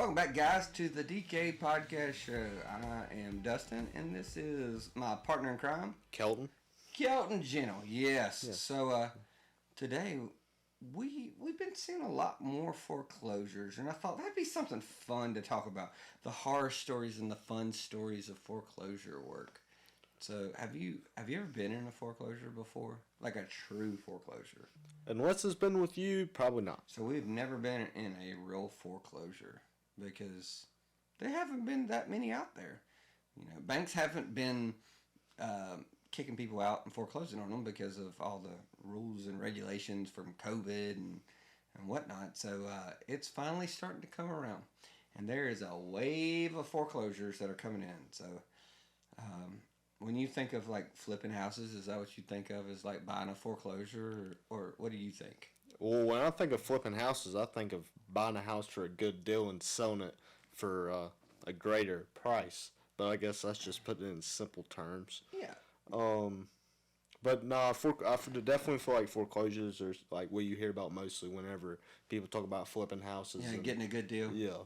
Welcome back, guys, to the DK Podcast Show. I am Dustin, and this is my partner in crime, Kelton. Kelton Gentle. Yes. So today we've been seeing a lot more foreclosures, and I thought that'd be something fun to talk about: the horror stories and the fun stories of foreclosure work. So have you ever been in a foreclosure before, like a true foreclosure? Unless it's been with you, probably not. So we've never been in a real foreclosure because there haven't been that many out there. You know, banks haven't been kicking people out and foreclosing on them because of all the rules and regulations from COVID and whatnot. So it's finally starting to come around, and there is a wave of foreclosures that are coming in. So when you think of like flipping houses, is that what you think of as like buying a foreclosure, or what do you think? Well, when I think of flipping houses, I think of buying a house for a good deal and selling it for a greater price. But I guess that's just put it in simple terms. Yeah. But no, I definitely feel like foreclosures are like what you hear about mostly whenever people talk about flipping houses. Yeah, getting a good deal. Yeah.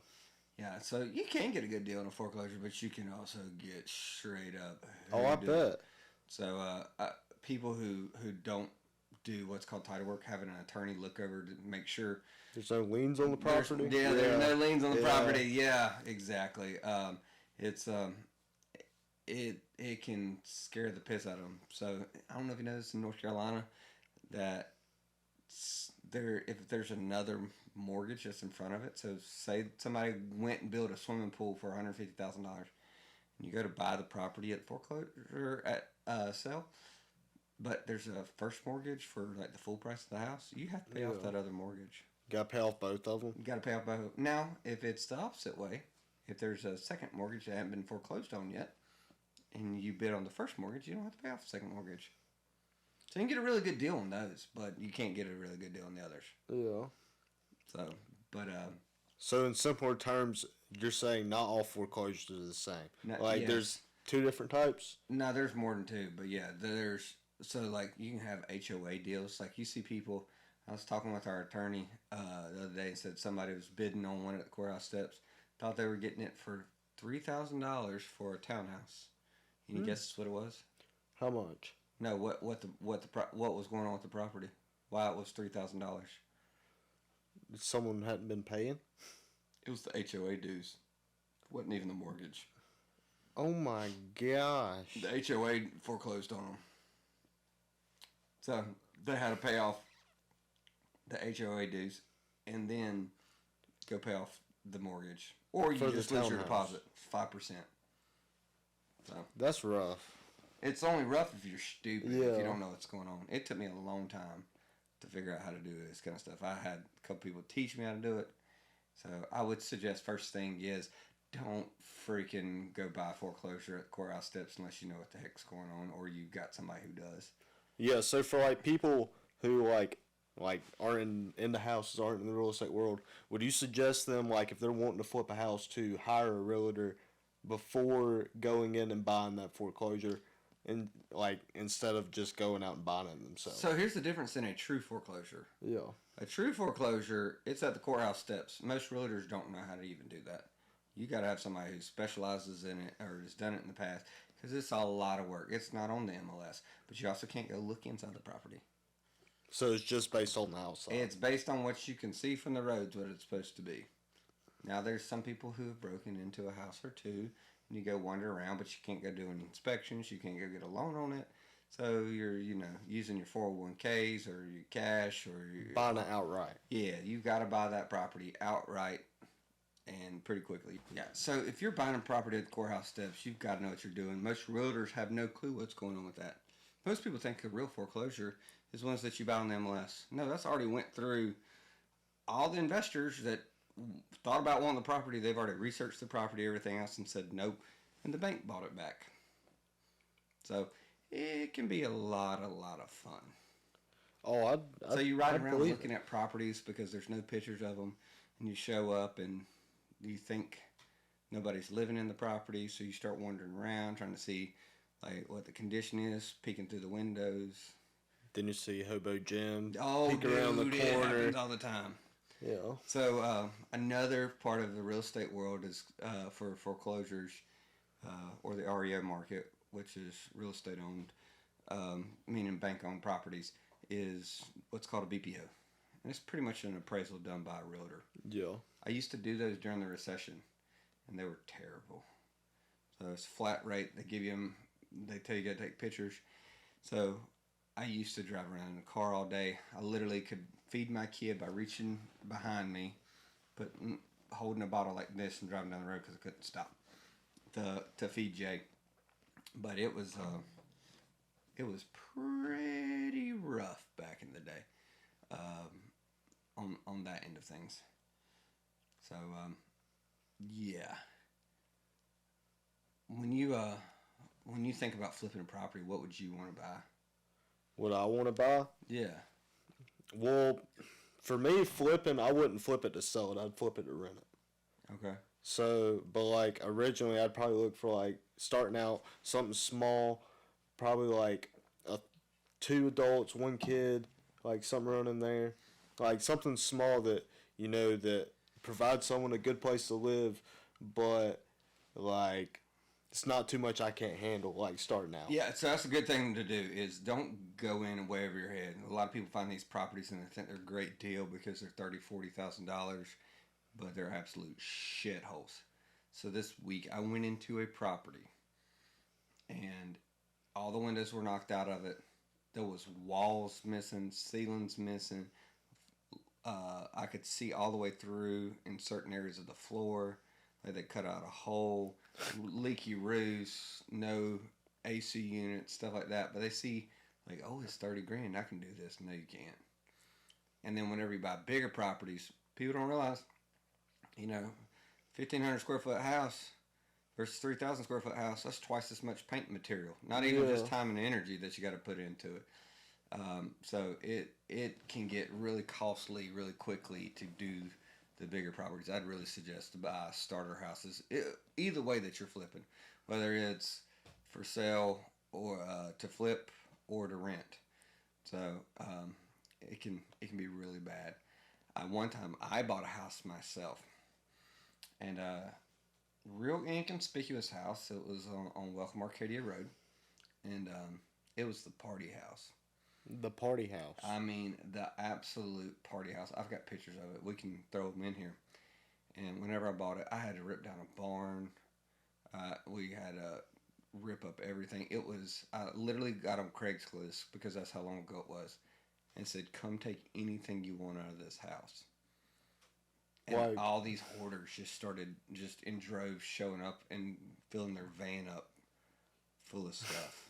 Yeah, so you can get a good deal in a foreclosure, but you can also get straight up. Oh, I bet. So people who don't do what's called title work, having an attorney look over to make sure There's no liens on the property. there's no liens on the property. Yeah, exactly. It can scare the piss out of them. So I don't know if you know this in North Carolina that if there's another mortgage that's in front of it. So say somebody went and built a swimming pool for $150,000, and you go to buy the property at foreclosure at sale, but there's a first mortgage for like the full price of the house. You have to pay off that other mortgage. Got to pay off both of them. You got to pay off both. Now, if it's the opposite way, if there's a second mortgage that hasn't been foreclosed on yet, and you bid on the first mortgage, you don't have to pay off the second mortgage. So you can get a really good deal on those, but you can't get a really good deal on the others. Yeah. So, in simpler terms, you're saying not all foreclosures are the same. Yes. There's two different types? No, there's more than two, but yeah, so like you can have HOA deals. Like you see people, I was talking with our attorney the other day and said somebody was bidding on one at the courthouse steps, thought they were getting it for $3,000 for a townhouse. Any guesses what it was? How much? No, what was going on with the property? Why it was $3,000? Someone hadn't been paying? It was the HOA dues. It wasn't even the mortgage. Oh my gosh. The HOA foreclosed on them. So they had to pay off the HOA dues and then go pay off the mortgage. Or you just lose your deposit, 5%. So that's rough. It's only rough if you're stupid, if you don't know what's going on. It took me a long time to figure out how to do this kind of stuff. I had a couple people teach me how to do it. So I would suggest first thing is don't freaking go buy foreclosure at the courthouse steps unless you know what the heck's going on or you've got somebody who does. Yeah, so for like people who like aren't in the houses, aren't in the real estate world, would you suggest them, like if they're wanting to flip a house, to hire a realtor before going in and buying that foreclosure, and like instead of just going out and buying it themselves? So here's the difference in a true foreclosure. Yeah. A true foreclosure, it's at the courthouse steps. Most realtors don't know how to even do that. You got to have somebody who specializes in it or has done it in the past because it's a lot of work. It's not on the MLS, but you also can't go look inside the property. So it's just based on the outside. It's based on what you can see from the roads, what it's supposed to be. Now, there's some people who have broken into a house or two, and you go wander around, but you can't go do any inspections. You can't go get a loan on it. So you're, using your 401ks or your cash or your... Buying it outright. Yeah, you've got to buy that property outright and pretty quickly. Yeah, so if you're buying a property at the courthouse steps, you've got to know what you're doing. Most realtors have no clue what's going on with that. Most people think a real foreclosure is ones that you buy on the MLS. No, that's already went through all the investors that thought about wanting the property. They've already researched the property, everything else, and said nope, and the bank bought it back. So it can be a lot of fun. So you ride around looking at properties because there's no pictures of them, and you show up and you think nobody's living in the property, so you start wandering around trying to see like what the condition is, peeking through the windows. Then you see Hobo Jim peek around the corner. It happens all the time. Yeah. So another part of the real estate world is for foreclosures or the REO market, which is real estate owned, meaning bank owned properties, is what's called a BPO. And it's pretty much an appraisal done by a realtor. Yeah. I used to do those during the recession, and they were terrible. So it's flat rate. They give you them. They tell you to take pictures. So I used to drive around in a car all day. I literally could feed my kid by reaching behind me, holding a bottle like this and driving down the road because I couldn't stop to feed Jay. But it was pretty rough back in the day on that end of things. So yeah, when you think about flipping a property, what would you want to buy? What I want to buy? Yeah. Well, for me, flipping, I wouldn't flip it to sell it. I'd flip it to rent it. Okay. So, but like originally, I'd probably look for like starting out something small, probably like two adults, one kid, like something around in there, like something small that that provides someone a good place to live, but like it's not too much I can't handle. Like starting out. Yeah, so that's a good thing to do is don't go in and way over your head. A lot of people find these properties and they think they're a great deal because they're $30,000, $40,000, but they're absolute shitholes. So this week I went into a property and all the windows were knocked out of it. There was walls missing, ceilings missing. I could see all the way through in certain areas of the floor. Like they cut out a hole, leaky roofs, no AC units, stuff like that. But they see like, oh, it's 30 grand. I can do this. No, you can't. And then whenever you buy bigger properties, people don't realize, 1,500 square foot house versus 3,000 square foot house, that's twice as much paint material. Not even just time and energy that you got to put into it. So it can get really costly really quickly to do the bigger properties. I'd really suggest to buy starter houses. Either way that you're flipping, whether it's for sale or to flip or to rent. So it can be really bad. One time I bought a house myself, and real inconspicuous house. It was on Welcome Arcadia Road, and it was the party house. The party house. I mean, the absolute party house. I've got pictures of it. We can throw them in here. And whenever I bought it, I had to rip down a barn. We had to rip up everything. I literally got on Craigslist because that's how long ago it was. And said, come take anything you want out of this house. And all these hoarders just started in droves showing up and filling their van up full of stuff.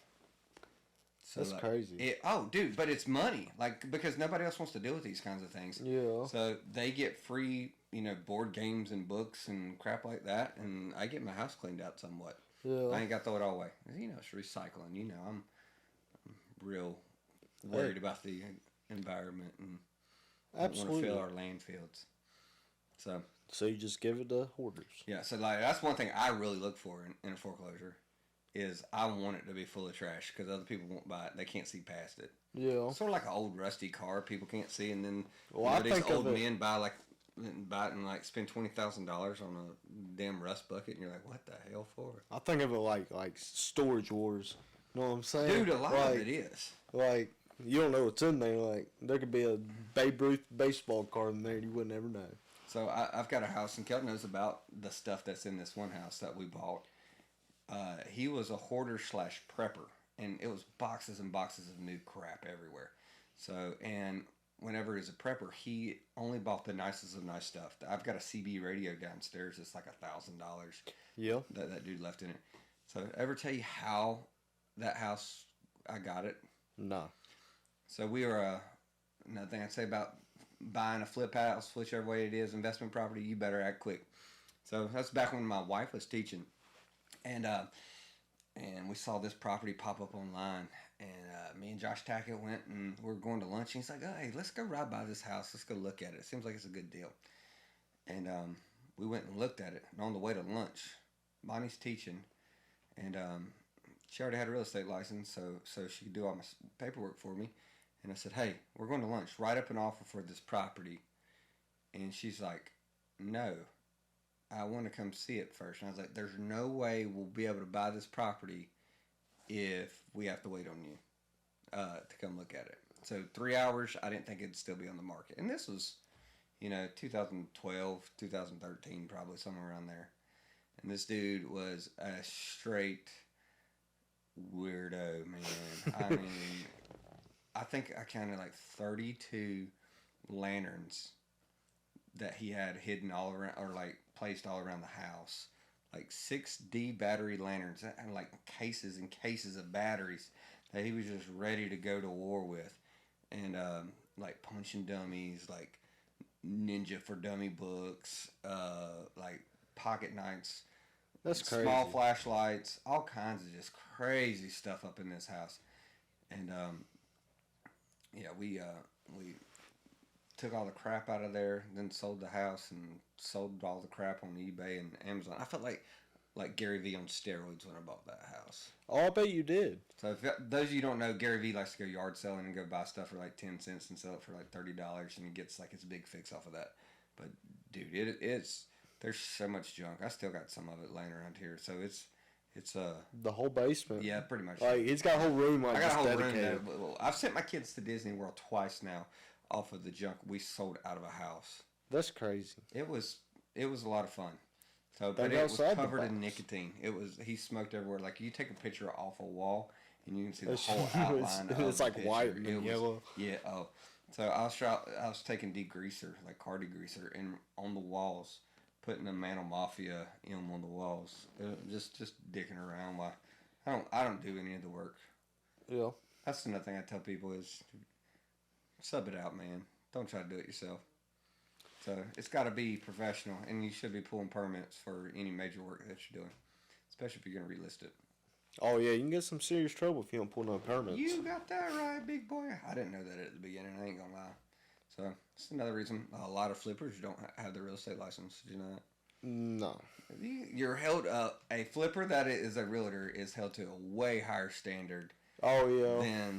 So that's crazy. Dude, but it's money. Because nobody else wants to deal with these kinds of things. Yeah. So they get free, board games and books and crap like that, and I get my house cleaned out somewhat. Yeah. I ain't got to throw it all away. It's recycling. I'm real worried about the environment and absolutely don't want to fill our landfills. So you just give it to hoarders. Yeah. So that's one thing I really look for in a foreclosure. Is I want it to be full of trash because other people won't buy it. They can't see past it. Yeah. Sort of like an old rusty car people can't see, and then these old men buy it and spend $20,000 on a damn rust bucket, and you're like, what the hell for? I think of it like storage wars. You know what I'm saying? Dude, a lot of it is. Like you don't know what's in there. Like there could be a Babe Ruth baseball card in there, and you would never know. So I've got a house, and Kelton knows about the stuff that's in this one house that we bought. He was a hoarder / prepper, and it was boxes and boxes of new crap everywhere. So, and whenever he's a prepper, he only bought the nicest of nice stuff. I've got a CB radio downstairs. It's like $1,000. Yeah. That dude left in it. So, ever tell you how that house I got it? No. So we were another thing I'd say about buying a flip house, whichever way it is, investment property. You better act quick. So that's back when my wife was teaching. And we saw this property pop up online, and me and Josh Tackett went and we were going to lunch. And he's like, "Oh, hey, let's go ride by this house. Let's go look at it. It seems like it's a good deal." And we went and looked at it. And on the way to lunch, Bonnie's teaching, and she already had a real estate license, so she could do all my paperwork for me. And I said, "Hey, we're going to lunch. Write up an offer for this property, And she's like, no, I want to come see it first. And I was like, there's no way we'll be able to buy this property if we have to wait on you to come look at it. So 3 hours, I didn't think it'd still be on the market. And this was, 2012, 2013, probably somewhere around there. And this dude was a straight weirdo, man. I mean, I think I counted like 32 lanterns that he had hidden all around, or like placed all around the house. Like 6D battery lanterns and like cases and cases of batteries that he was just ready to go to war with. And like punching dummies, like Ninja for Dummy books, like pocket knights, That's crazy. small flashlights, all kinds of just crazy stuff up in this house. And yeah, we took all the crap out of there, then sold the house and sold all the crap on eBay and Amazon. I felt like Gary Vee on steroids when I bought that house. Oh, I bet you did. So if those of you who don't know, Gary Vee likes to go yard selling and go buy stuff for like 10 cents and sell it for like $30, and he gets like his big fix off of that. But dude, it's there's so much junk. I still got some of it laying around here, so it's the whole basement. Yeah, pretty much. Like he's got a whole room like I got a whole dedicated. room. I've sent my kids to Disney World twice now off of the junk we sold out of a house. That's crazy. It was a lot of fun. So, They but go it was outside the covered in box. nicotine. He smoked everywhere. Like you take a picture off a wall and you can see the It's- whole outline. of it's the like picture. white and yellow. Yeah. Oh, so I was taking degreaser, like car degreaser, and on the walls, putting the Mantle Mafia on the walls. Just dicking around. Why? I don't do any of the work. Yeah. That's another thing I tell people is sub it out, man. Don't try to do it yourself. So it's got to be professional, and you should be pulling permits for any major work that you're doing, especially if you're going to relist it. Oh yeah, you can get some serious trouble if you don't pull no permits. You got that right, big boy. I didn't know that at the beginning. I ain't gonna lie. So it's another reason a lot of flippers don't have their real estate license. Did you know that? No. You're held a flipper that is a realtor is held to a way higher standard Oh yeah.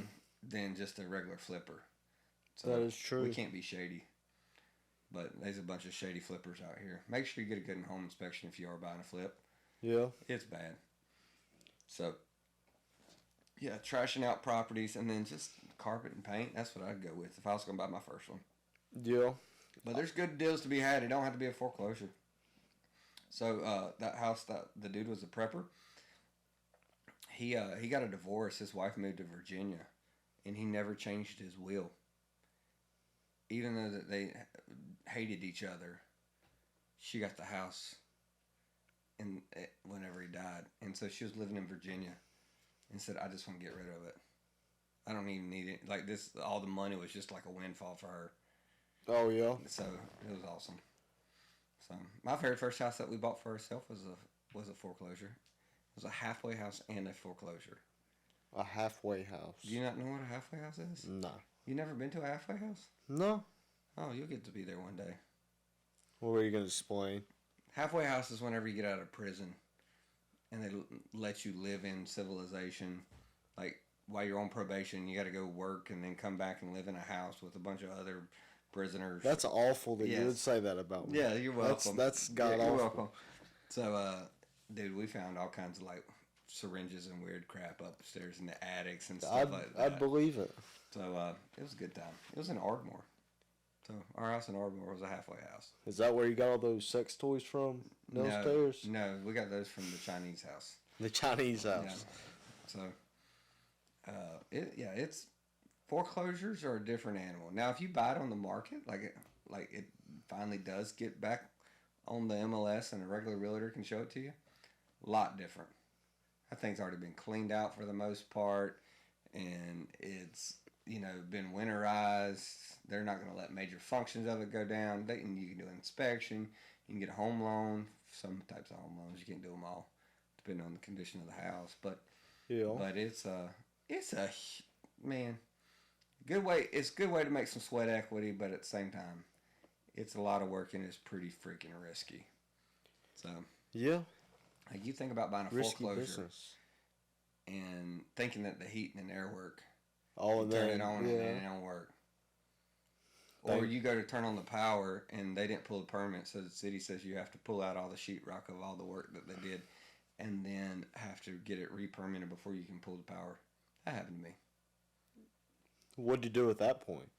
than just a regular flipper. So That is true. We can't be shady. But there's a bunch of shady flippers out here. Make sure you get a good home inspection if you are buying a flip. Yeah. It's bad. So, yeah, trashing out properties and then just carpet and paint. That's what I'd go with if I was going to buy my first one. Yeah. But there's good deals to be had. It don't have to be a foreclosure. So, that house, that the dude was a prepper. He got a divorce. His wife moved to Virginia, and he never changed his will. Even though that they hated each other, she got the house and whenever he died. And so she was living in Virginia and said, I just want to get rid of it. I don't even need it. Like this, all the money was just like a windfall for her. Oh yeah. So it was awesome. So my very first house that we bought for ourselves was a foreclosure. It was a halfway house and a foreclosure. A halfway house. Do you not know what a halfway house is? No. You never been to a halfway house? No. Oh, you'll get to be there one day. What were you gonna explain? Halfway house is whenever you get out of prison and they let you live in civilization. Like, while you're on probation, you got to go work and then come back and live in a house with a bunch of other prisoners. That's awful that Yes. you would say that about me. Yeah, you're welcome. That's god You're awful. welcome. So, dude, we found all kinds of, like, syringes and weird crap upstairs in the attics and stuff like that. I'd believe it. So, it was a good time. It was in Ardmore. So, our house in Ardmore was a halfway house. Is that where you got all those sex toys from? Downstairs? No, we got those from the Chinese house. The Chinese house. Yeah. So, it's foreclosures are a different animal. Now, if you buy it on the market, like it finally does get back on the MLS and a regular realtor can show it to you, a lot different. That thing's already been cleaned out for the most part, and it's been winterized. They're not going to let major functions of it go down. You can do an inspection. You can get a home loan. Some types of home loans, you can't do them all, depending on the condition of the house. But it's a man, good way. It's a good way to make some sweat equity, but at the same time, it's a lot of work and it's pretty freaking risky. So Yeah. like you think about buying a Risky foreclosure business. and thinking that the heat and air work. All in Turn there. it on Yeah. and it don't work. Or you go to turn on the power and they didn't pull the permit, so the city says you have to pull out all the sheetrock of all the work that they did, and then have to get it re-permitted before you can pull the power. That happened to me. What'd you do at that point?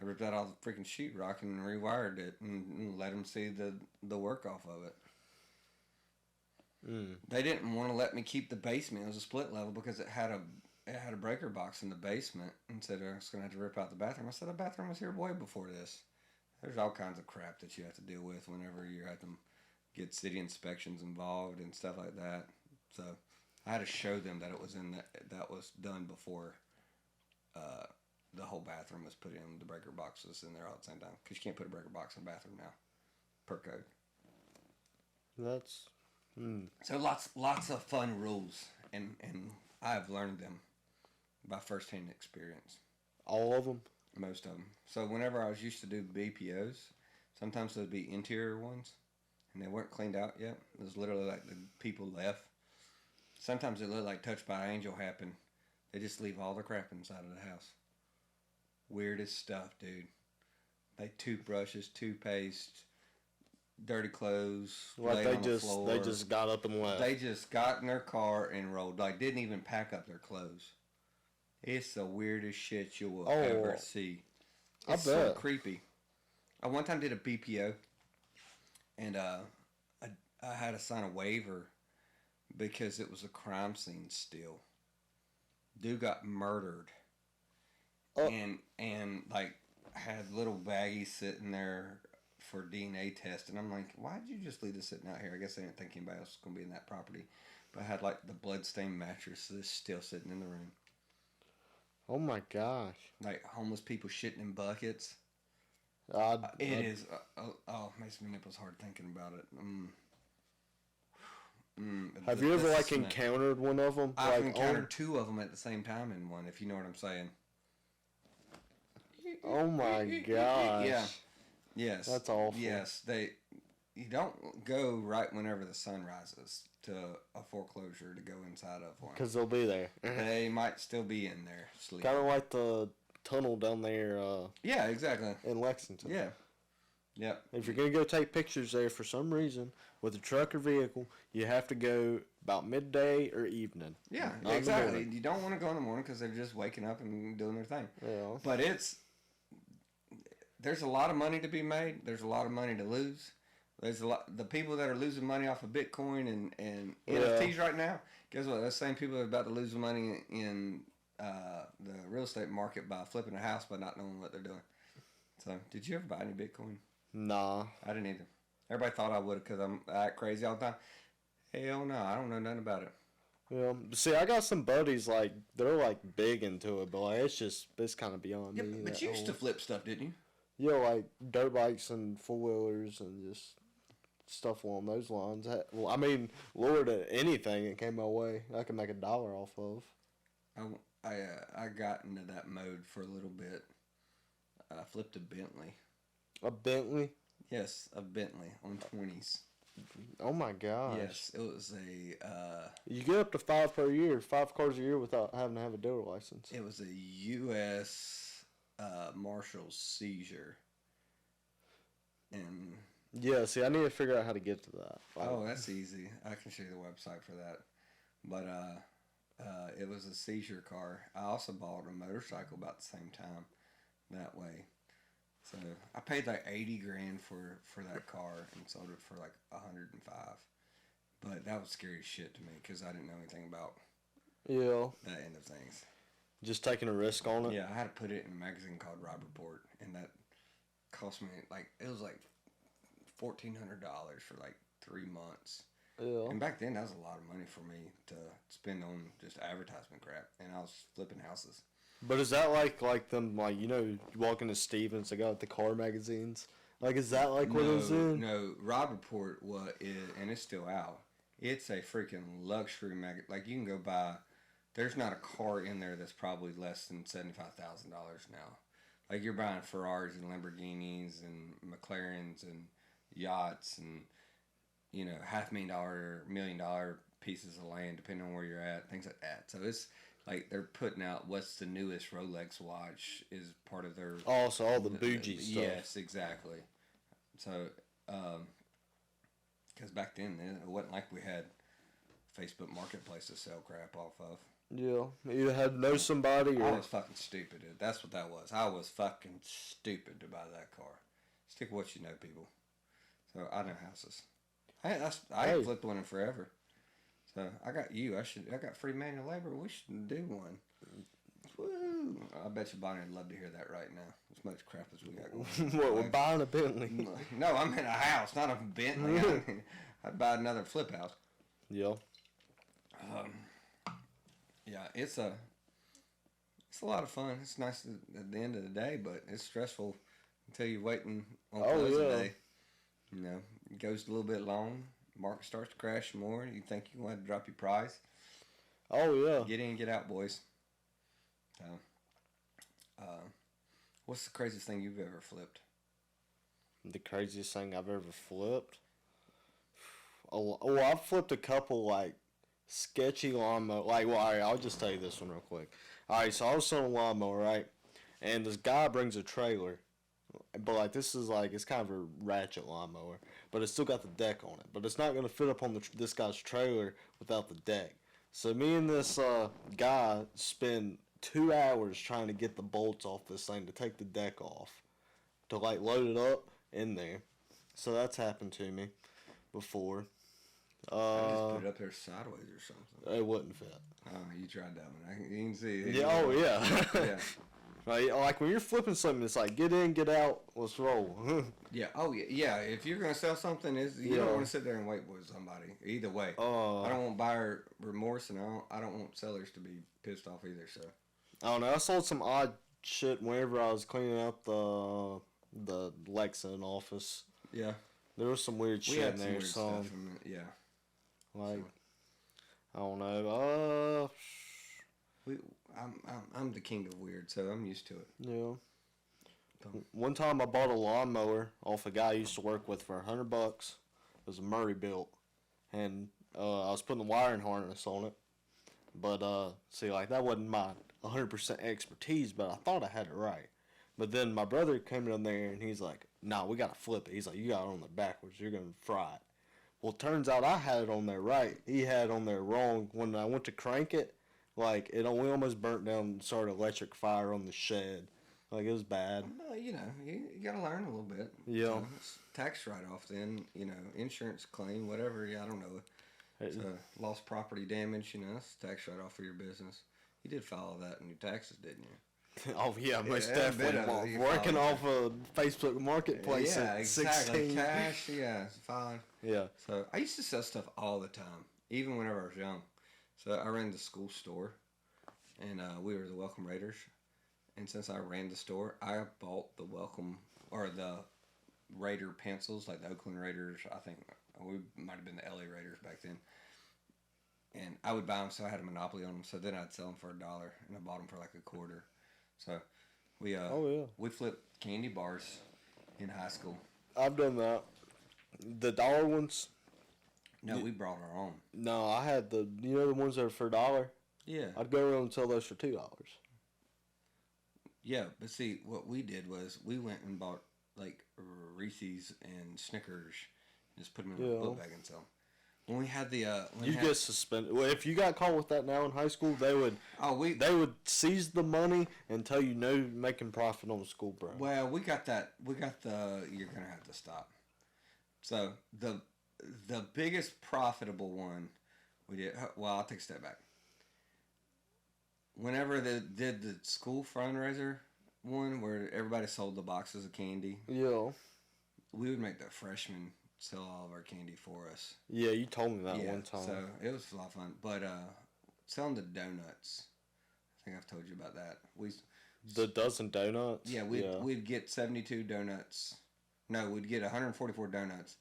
I ripped out all the freaking sheetrock and rewired it and let them see the work off of it. They didn't want to let me keep the basement. It was a split level because it had a breaker box in the basement, and said I was going to have to rip out the bathroom. I said the bathroom was here way before this. There's all kinds of crap that you have to deal with whenever you have to get city inspections involved and stuff like that. So I had to show them that it was that was done before the whole bathroom was put in. The breaker box was in there all at the same time, because you can't put a breaker box in a bathroom now, per code. That's So lots of fun rules, and I've learned them by first-hand experience. all of them. Most of them. So whenever I was used to do BPOs, sometimes there'd be interior ones, and they weren't cleaned out yet. It was literally like the people left. Sometimes it looked like Touched by an Angel happened. They just leave all the crap inside of the house. Weirdest stuff, dude. Like toothbrushes, toothpaste, dirty clothes, Like laid on the floor. they just got up and left. They just got in their car and rolled. Like, didn't even pack up their clothes. It's the weirdest shit you will ever see. It's I bet. so creepy. I one time did a BPO, and I had to sign a waiver because it was a crime scene still. Dude got murdered. And like had little baggies sitting there for DNA test, and I'm like, why did you just leave this sitting out here? I guess they didn't think anybody else was gonna be in that property. But I had like the bloodstained mattress that's still sitting in the room. Oh my gosh! Like homeless people shitting in buckets. It is. It makes my nipples hard thinking about it. Have you ever like encountered one of them? I've encountered two of them at the same time in one. If you know what I'm saying. Oh my gosh! Yeah. Yes. That's awful. Yes, you don't go right whenever the sun rises to a foreclosure to go inside of one. Because they'll be there. They might still be in there sleeping. Kind of like the tunnel down there. Yeah, exactly. In Lexington. Yeah. Yep. If you're gonna go take pictures there for some reason with a truck or vehicle, you have to go about midday or evening. Yeah, exactly. You don't want to go in the morning because they're just waking up and doing their thing. Yeah. But there's a lot of money to be made. There's a lot of money to lose. There's the people that are losing money off of Bitcoin and NFTs right now. Guess what? Those same people are about to lose money in the real estate market by flipping a house by not knowing what they're doing. So, did you ever buy any Bitcoin? Nah. I didn't either. Everybody thought I would because I'm act crazy all the time. Hell no, I don't know nothing about it. Yeah. See, I got some buddies like they're like big into it, but like it's kind of beyond me. But you used to flip stuff, didn't you? Yeah, like dirt bikes and four wheelers and just stuff along those lines. Well, I mean, Lord, anything that came my way, I could make $1 off of. I got into that mode for a little bit. I flipped a Bentley. A Bentley? Yes, a Bentley on 20s. Oh my gosh. Yes, it was a... you get up to 5 per year, 5 cars a year without having to have a dealer license. It was a U.S. Marshals seizure. And... Yeah, see, I need to figure out how to get to that. Oh, that's easy. I can show you the website for that. But it was a seizure car. I also bought a motorcycle about the same time that way. So I paid like $80,000 for that car and sold it for like $105,000. But that was scary as shit to me because I didn't know anything about that end of things. Just taking a risk on it? Yeah, I had to put it in a magazine called Rob Report, and that cost me it was like $1,400 for like 3 months. Yeah. And back then, that was a lot of money for me to spend on just advertisement crap, and I was flipping houses. But is that like them, like, you walk into Stevens, they got the car magazines? Like, is that like what it was in? No, Rob Report, and it's still out. It's a freaking luxury magazine. Like, you can go buy, there's not a car in there that's probably less than $75,000 now. Like, you're buying Ferraris and Lamborghinis and McLarens and yachts and, $500,000, $1 million pieces of land, depending on where you're at, things like that. So like they're putting out what's the newest Rolex watch is part of their. Oh, so all the bougie stuff. Yes, exactly. So, because back then it wasn't like we had Facebook Marketplace to sell crap off of. Yeah, you had to know somebody or... I was fucking stupid, dude. That's what that was. I was fucking stupid to buy that car. Stick with what you know, people. So I know houses. I ain't flipped one in forever. So I got you. I got free manual labor. We should do one. Woo! I bet you Bonnie would love to hear that right now. As much crap as we got going. What, we're buying a Bentley? No, I'm in a house, not a Bentley. I'd buy another flip house. Yeah. Yeah, it's a lot of fun. It's nice at the end of the day, but it's stressful until you're waiting on closing day. You know, it goes a little bit long. Market starts to crash more. You think you want to drop your price. Oh, yeah. Get in, get out, boys. So, what's the craziest thing you've ever flipped? The craziest thing I've ever flipped? Oh, I've flipped a couple, like, sketchy lawnmower. Like, well, all right, I'll just tell you this one real quick. All right, so I was selling a lawnmower, right? And this guy brings a trailer. But, like, this is, like, it's kind of a ratchet lawnmower. But it's still got the deck on it. But it's not going to fit up on this guy's trailer without the deck. So me and this guy spend 2 hours trying to get the bolts off this thing to take the deck off. To, like, load it up in there. So that's happened to me before. I just put it up there sideways or something. It wouldn't fit. Oh, you tried that one. You can see. Yeah. Oh, yeah. Yeah. Right. Like when you're flipping something, it's like get in, get out, let's roll. Yeah. Oh, yeah. Yeah. If you're gonna sell something, you don't want to sit there and wait with somebody. Either way. I don't want buyer remorse, and I don't want sellers to be pissed off either. So. I don't know. I sold some odd shit whenever I was cleaning up the Lexington office. Yeah. There was some weird shit in there. Weird stuff yeah. Like, I don't know. I'm the king of weird, so I'm used to it. Yeah. One time I bought a lawnmower off a guy I used to work with for $100. It was a Murray built, and I was putting the wiring harness on it. But see, like that wasn't my 100% expertise, but I thought I had it right. But then my brother came in there and he's like, "Nah, we gotta flip it." He's like, "You got it on there backwards. You're gonna fry it." Well, it turns out I had it on there right. He had it on there wrong. When I went to crank it, like we almost burnt down and started electric fire on the shed. Like it was bad. No, you gotta learn a little bit. Yeah. So it's tax write-off, then insurance claim, whatever. Yeah, I don't know. It's lost property damage. It's tax write-off for your business. You did file that in your taxes, didn't you? Oh yeah, most definitely. Working off of Facebook Marketplace. Yeah, at exactly. 16. Cash, yeah, it's fine. Yeah. So I used to sell stuff all the time, even whenever I was young. So I ran the school store, and we were the Welcome Raiders. And since I ran the store, I bought the the Raider pencils, like the Oakland Raiders. I think we might have been the LA Raiders back then. And I would buy them, so I had a monopoly on them. So then I'd sell them for $1, and I bought them for like $0.25. So we flipped candy bars in high school. I've done that. The dollar ones. No, we brought our own. No, I had the ones that are for $1. Yeah. I'd go around and sell those for $2. Yeah, but see, what we did was we went and bought like Reese's and Snickers, and just put them in a book bag and sell them. When we had the get suspended. Well, if you got caught with that now in high school, they would seize the money and tell you no making profit on the school bro. Well, we got the you're gonna have to stop. So the biggest profitable one we did. Well, I'll take a step back. Whenever they did the school fundraiser one where everybody sold the boxes of candy, we would make the freshmen sell all of our candy for us. Yeah, you told me that one time. So it was a lot of fun. But selling the donuts, I think I've told you about that. The dozen donuts? Yeah, we'd get 72 donuts. No, we'd get 144 donuts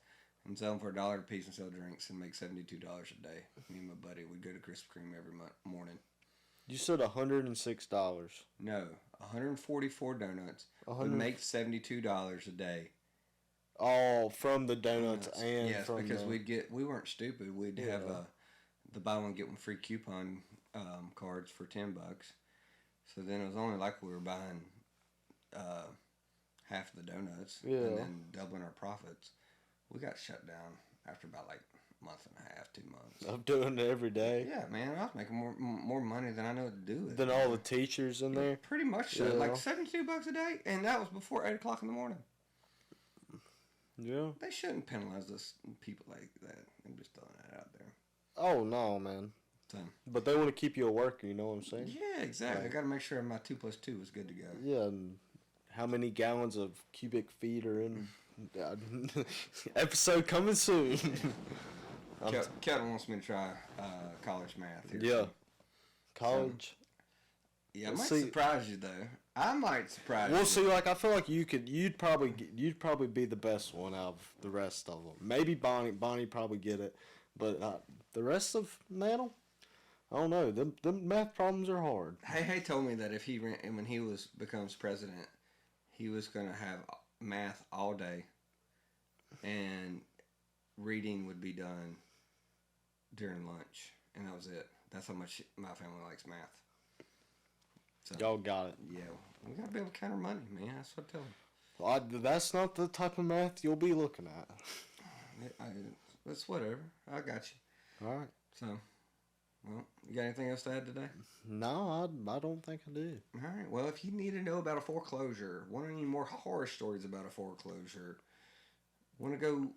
and sell them for $1 a piece and sell drinks and make $72 a day. Me and my buddy would go to Krispy Kreme every morning. You said $106. No, 144 donuts would make $72 a day. Oh, from the donuts and yes, from because we weren't stupid. We'd have the buy one get one free coupon cards for $10. So then it was only like we were buying half of the donuts and then doubling our profits. We got shut down after about like a month and a half, 2 months. Of doing it every day. Yeah, man, I was making more money than I know what to do with. Than all the teachers in there. Pretty much so. Like $72 a day, and that was before 8 o'clock in the morning. Yeah. They shouldn't penalize us people like that. I'm just throwing that out there. Oh no, man. So, but they want to keep you a worker. You know what I'm saying? Yeah, exactly. Like, I got to make sure my 2 + 2 is good to go. Yeah. And how many gallons of cubic feet are in? Episode coming soon. Kelton wants me to try college math here. Yeah. College. Yeah, I might surprise you though. I might surprise you. We'll see. Like I feel like you'd probably be the best one out of the rest of them. Maybe Bonnie probably get it, but the rest of Mantle, I don't know. Them math problems are hard. Hey told me that if when he becomes president, he was gonna have math all day, and reading would be done during lunch, and that was it. That's how much my family likes math. So, y'all got it. Yeah, we gotta be able to count our money, man. That's what I tell them. That's not the type of math you'll be looking at. It's whatever. I got you. All right. So, well, you got anything else to add today? No, I don't think I do. All right. Well, if you need to know about a foreclosure, want any more horror stories about a foreclosure, want to go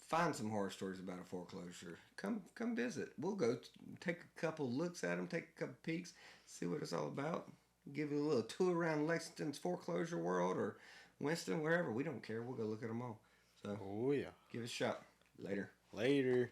find some horror stories about a foreclosure, come visit. We'll go take a couple looks at them, take a couple peeks, see what it's all about. Give you a little tour around Lexington's foreclosure world or Winston, wherever. We don't care. We'll go look at them all. So, oh yeah, give it a shot. Later.